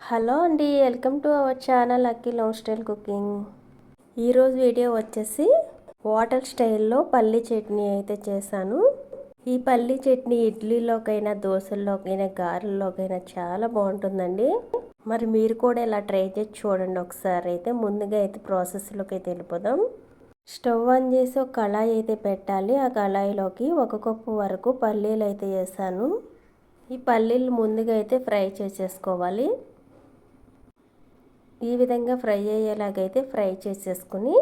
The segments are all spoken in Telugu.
హలో అండి, welcome to our channel Akki love style cooking. ఈరోజు వీడియో వచ్చేసి హోటల్ స్టైల్లో పల్లీ చట్నీ అయితే చేశాను. ఈ పల్లీ చట్నీ ఇడ్లీలోకైనా, దోశల్లోకైనా, గారెల్లోకైనా చాలా బాగుంటుందండి. మరి మీరు కూడా ఇలా ట్రై చేసి చూడండి ఒకసారి. అయితే ముందుగా అయితే ప్రాసెస్లోకి అయితే వెళ్ళిపోదాం. స్టవ్ ఆన్ చేసి ఒక కళాయి అయితే పెట్టాలి. ఆ కళాయిలోకి 1 కప్పు వరకు పల్లీలు అయితే వేసాను. ఈ పల్లీలు ముందుగా అయితే ఫ్రై చేసేసుకోవాలి. ఈ విధంగా ఫ్రై అయ్యేలాగైతే ఫ్రై చేసేసుకుని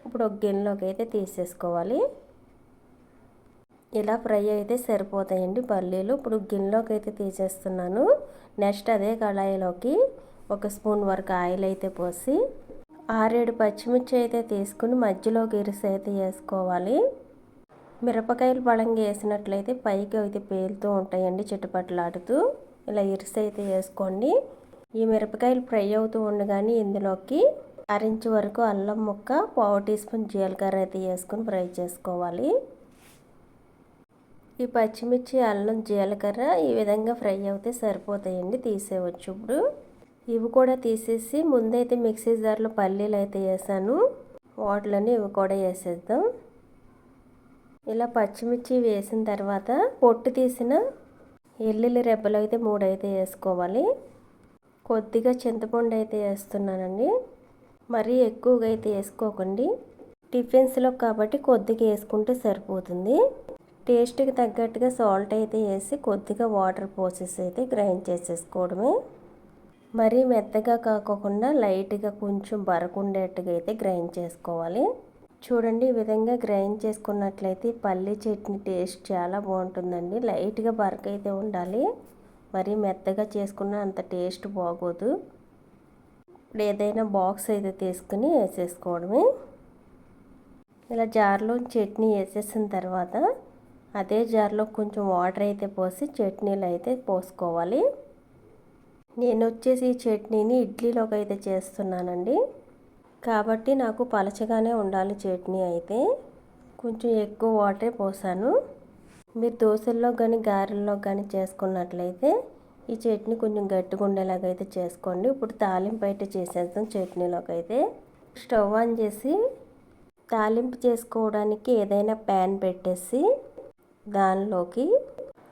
ఇప్పుడు ఒక గిన్నెలోకి అయితే తీసేసుకోవాలి. ఇలా ఫ్రై అయితే సరిపోతాయండి పల్లీలు. ఇప్పుడు గిన్నెలోకి అయితే తీసేస్తున్నాను. నెక్స్ట్ అదే కళాయిలోకి 1 స్పూన్ వరకు ఆయిల్ అయితే పోసి 6-7 పచ్చిమిర్చి అయితే తీసుకుని మధ్యలోకి ఇరిసి అయితే వేసుకోవాలి. మిరపకాయలు బలంగా వేసినట్లయితే పైకి అయితే పేలుతూ ఉంటాయండి చిటపట్లాడుతూ. ఇలా ఇరిసి అయితే వేసుకోండి. ఈ మిరపకాయలు ఫ్రై అవుతూ ఉండగానే ఇందులోకి 1/2 ఇంచు వరకు అల్లం ముక్క, 1/4 టీ స్పూన్ జీలకర్ర అయితే వేసుకొని ఫ్రై చేసుకోవాలి. ఈ పచ్చిమిర్చి, అల్లం, జీలకర్ర ఈ విధంగా ఫ్రై అవుతే సరిపోతాయండి. తీసేయవచ్చు. ఇప్పుడు ఇవి కూడా తీసేసి ముందైతే మిక్సీ జార్లో పల్లీలు అయితే వేసాను. వాటిలోని ఇవి కూడా వేసేద్దాం. ఇలా పచ్చిమిర్చి వేసిన తర్వాత పొట్టు తీసిన ఎల్లుల్లి రెబ్బలు అయితే 3 అయితే వేసుకోవాలి. కొద్దిగా చింతపండు అయితే వేస్తున్నానండి. మరీ ఎక్కువగా అయితే వేసుకోకండి. టిఫిన్స్లో కాబట్టి కొద్దిగా వేసుకుంటే సరిపోతుంది. టేస్ట్కి తగ్గట్టుగా సాల్ట్ అయితే వేసి కొద్దిగా వాటర్ పోసేసి అయితే గ్రైండ్ చేసేసుకోవడమే. మరీ మెత్తగా కాకుండా లైట్గా కొంచెం బరకుండేట్టుగా అయితే గ్రైండ్ చేసుకోవాలి. చూడండి, ఈ విధంగా గ్రైండ్ చేసుకున్నట్లయితే పల్లీ చట్నీ టేస్ట్ చాలా బాగుంటుందండి. లైట్గా బరక అయితే ఉండాలి. మరీ మెత్తగా చేసుకున్న అంత టేస్ట్ బాగోదు. ఇప్పుడు ఏదైనా బాక్స్ అయితే తీసుకుని వేసేసుకోవడమే. ఇలా జార్లో చట్నీ వేసేసిన తర్వాత అదే జార్లో కొంచెం వాటర్ అయితే పోసి చట్నీలు అయితే పోసుకోవాలి. నేను వచ్చేసి ఈ చట్నీని ఇడ్లీలోకి అయితే చేస్తున్నానండి. కాబట్టి నాకు పలచగానే ఉండాలి చట్నీ అయితే. కొంచెం ఎక్కువ వాటరే పోసాను. మీరు దోశల్లో కానీ, గారెల్లో కానీ చేసుకున్నట్లయితే ఈ చట్నీ కొంచెం గట్టిగా ఉండేలాగైతే చేసుకోండి. ఇప్పుడు తాలింపు అయితే చేసేద్దాం. చట్నీలోకి అయితే స్టవ్ ఆన్ చేసి తాలింపు చేసుకోవడానికి ఏదైనా ప్యాన్ పెట్టేసి దానిలోకి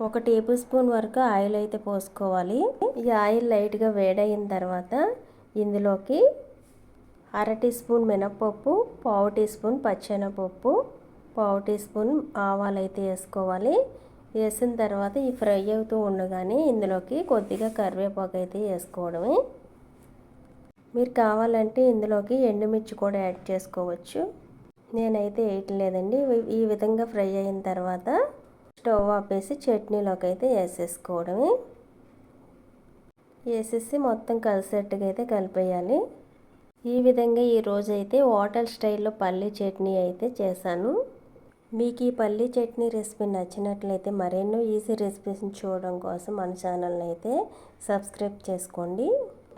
1 టేబుల్ స్పూన్ వరకు ఆయిల్ అయితే పోసుకోవాలి. ఈ ఆయిల్ లైట్గా వేడైన తర్వాత ఇందులోకి 1/2 టీ స్పూన్ మినపప్పు, 1/4 టీ స్పూన్ పచ్చెనపప్పు, 1/4 టీ స్పూన్ ఆవాలు అయితే వేసుకోవాలి. వేసిన తర్వాత ఈ ఫ్రై అవుతూ ఉండగానే ఇందులోకి కొద్దిగా కరివేపాకు అయితే వేసుకోవడమే. మీరు కావాలంటే ఇందులోకి ఎండుమిర్చి కూడా యాడ్ చేసుకోవచ్చు. నేనైతే వేయట్లేదండి. ఈ విధంగా ఫ్రై అయిన తర్వాత స్టవ్ ఆపేసి చట్నీలోకి అయితే వేసేసుకోవడమే. వేసేసి మొత్తం కలిసేట్టుగా అయితే కలిపేయాలి. ఈ విధంగా ఈరోజు అయితే హోటల్ స్టైల్లో పల్లీ చట్నీ అయితే చేశాను. మీకు ఈ పల్లీ చట్నీ రెసిపీ నచ్చినట్లయితే మరెన్నో ఈజీ రెసిపీస్ని చూడడం కోసం మన ఛానల్ని అయితే సబ్స్క్రైబ్ చేసుకోండి.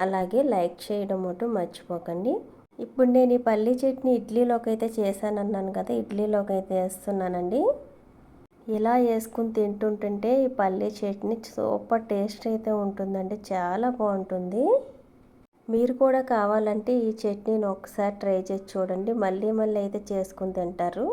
అలాగే లైక్ చేయడం ఒకటి మర్చిపోకండి. ఇప్పుడు నేను ఈ పల్లీ చట్నీ ఇడ్లీలోకి అయితే చేశానన్నాను కదా, ఇడ్లీలోకి అయితే వేస్తున్నానండి. ఇలా వేసుకుని తింటుంటే ఈ పల్లీ చట్నీ సూపర్ టేస్ట్ అయితే ఉంటుందండి. చాలా బాగుంటుంది. మీరు కూడా కావాలంటే ఈ చట్నీని ఒకసారి ట్రై చేసి చూడండి. మళ్ళీ అయితే చేసుకుని తింటారు.